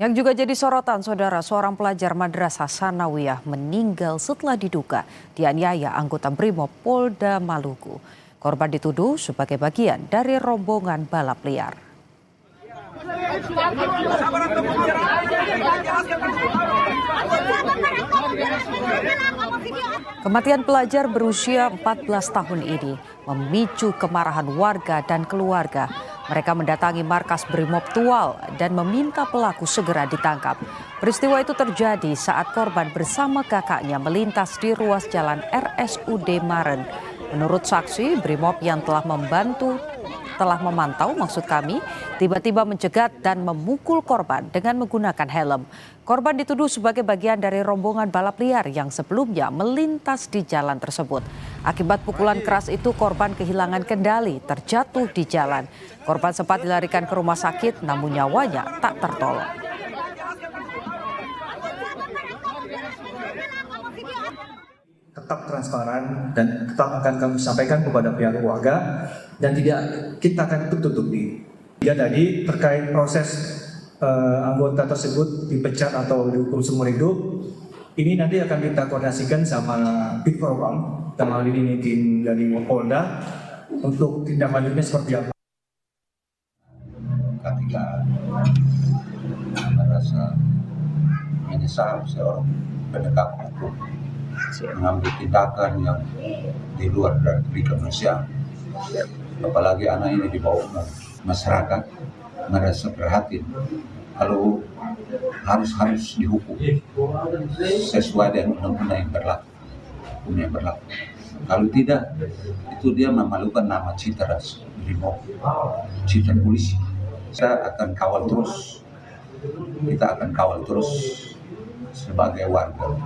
Yang juga jadi sorotan, saudara, seorang pelajar Madrasah Sanawiyah meninggal setelah diduga dianiaya anggota Brimob Polda Maluku. Korban dituduh sebagai bagian dari rombongan balap liar. Kematian pelajar berusia 14 tahun ini memicu kemarahan warga dan keluarga. Mereka mendatangi markas Brimob Tual dan meminta pelaku segera ditangkap. Peristiwa itu terjadi saat korban bersama kakaknya melintas di ruas jalan RSUD Maren. Menurut saksi, Brimob yang telah memantau tiba-tiba mencegat dan memukul korban dengan menggunakan helm. Korban dituduh sebagai bagian dari rombongan balap liar yang sebelumnya melintas di jalan tersebut. Akibat pukulan keras itu, korban kehilangan kendali, terjatuh di jalan. Korban sempat dilarikan ke rumah sakit, namun nyawanya tak tertolong. Tetap transparan dan tetap akan kami sampaikan kepada pihak keluarga dan tidak kita akan tutup-tutupi. Ya, tadi terkait proses anggota tersebut dipecat atau dihukum seumur hidup, ini nanti akan kita koordinasikan sama Big Propam, dalam hal ini tim dari Polda, untuk tindak lanjutnya seperti apa. Ketika merasa menyesal seorang penegak hukum mengambil tindakan yang di luar dari kemanusiaan, apalagi anak ini dibawa masyarakat merasa prihatin, kalau harus dihukum sesuai dengan undang-undang yang berlaku. Kalau tidak, itu dia memalukan nama citra Brimob, citra polisi. Kita akan kawal terus sebagai warga.